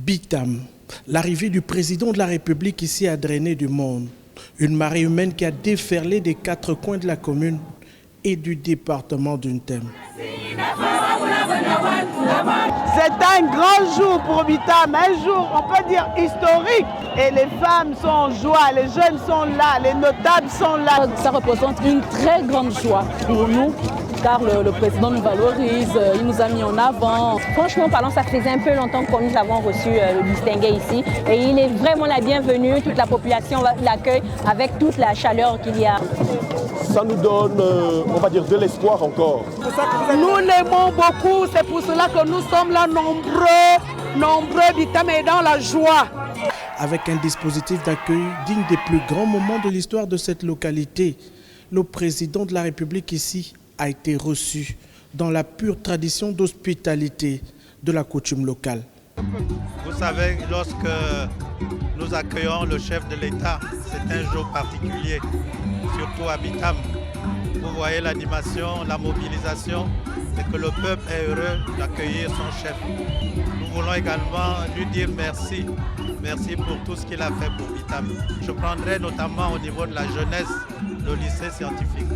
Bitam, l'arrivée du président de la République ici a drainé du monde. Une marée humaine qui a déferlé des quatre coins de la commune et du département d'Untem. C'est un grand jour pour Bitam, un jour, on peut dire, historique. Et les femmes sont en joie, les jeunes sont là, les notables sont là. Ça représente une très grande joie pour nous, car le président nous valorise, il nous a mis en avant. Franchement parlant, ça faisait un peu longtemps que nous avons reçu le distingué ici. Et il est vraiment la bienvenue, toute la population l'accueille avec toute la chaleur qu'il y a. Ça nous donne, on va dire, de l'espoir encore. Nous l'aimons beaucoup, c'est pour cela que nous sommes là nombreux, Bitam est dans la joie. Avec un dispositif d'accueil digne des plus grands moments de l'histoire de cette localité, le président de la République ici a été reçu dans la pure tradition d'hospitalité de la coutume locale. Vous savez, lorsque nous accueillons le chef de l'État, c'est un jour particulier, surtout à Bitam. Vous voyez l'animation, la mobilisation, et que le peuple est heureux d'accueillir son chef. Nous voulons également lui dire merci. Merci pour tout ce qu'il a fait pour Bitam. Je prendrai notamment au niveau de la jeunesse le lycée scientifique.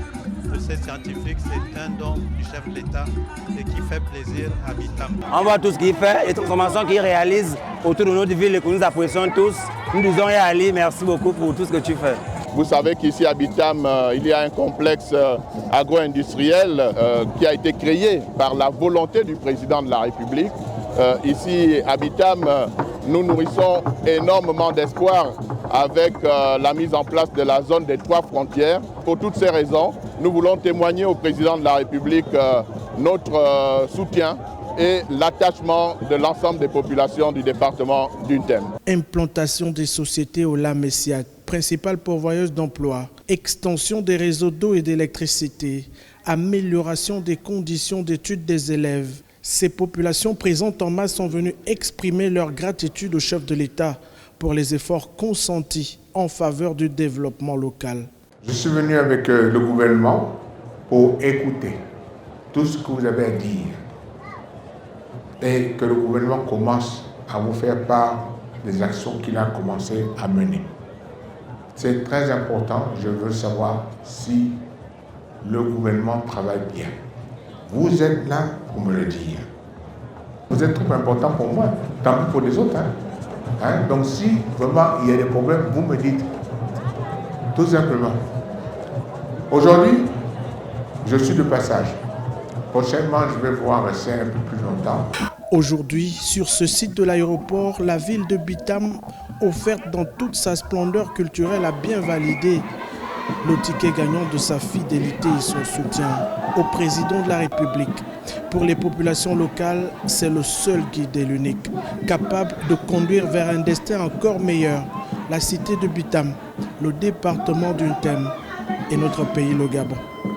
Le lycée scientifique, c'est un don du chef de l'État et qui fait plaisir à Bitam. On voit tout ce qu'il fait, les transformations qu'il réalise autour de notre ville et que nous apprécions tous. Nous disons à Ali, merci beaucoup pour tout ce que tu fais. Vous savez qu'ici à Bitam, il y a un complexe agro-industriel qui a été créé par la volonté du président de la République. Ici à Bitam, nous nourrissons énormément d'espoir avec la mise en place de la zone des 3 frontières. Pour toutes ces raisons, nous voulons témoigner au président de la République notre soutien et l'attachement de l'ensemble des populations du département d'Untem. Implantation des sociétés au Lamessiat, principale pourvoyeuse d'emploi, extension des réseaux d'eau et d'électricité, amélioration des conditions d'études des élèves. Ces populations présentes en masse sont venues exprimer leur gratitude au chef de l'État pour les efforts consentis en faveur du développement local. Je suis venu avec le gouvernement pour écouter tout ce que vous avez à dire et que le gouvernement commence à vous faire part des actions qu'il a commencé à mener. C'est très important, je veux savoir si le gouvernement travaille bien. Vous êtes là pour me le dire. Vous êtes trop important pour moi, tant pis pour les autres. Donc si vraiment il y a des problèmes, vous me dites. Tout simplement. Aujourd'hui, je suis de passage. Prochainement, je vais pouvoir rester un peu plus longtemps. Aujourd'hui, sur ce site de l'aéroport, la ville de Bitam, offerte dans toute sa splendeur culturelle, a bien validé le ticket gagnant de sa fidélité et son soutien au président de la République. Pour les populations locales, c'est le seul guide et l'unique, capable de conduire vers un destin encore meilleur. La cité de Bitam, le département d'Untem et notre pays, le Gabon.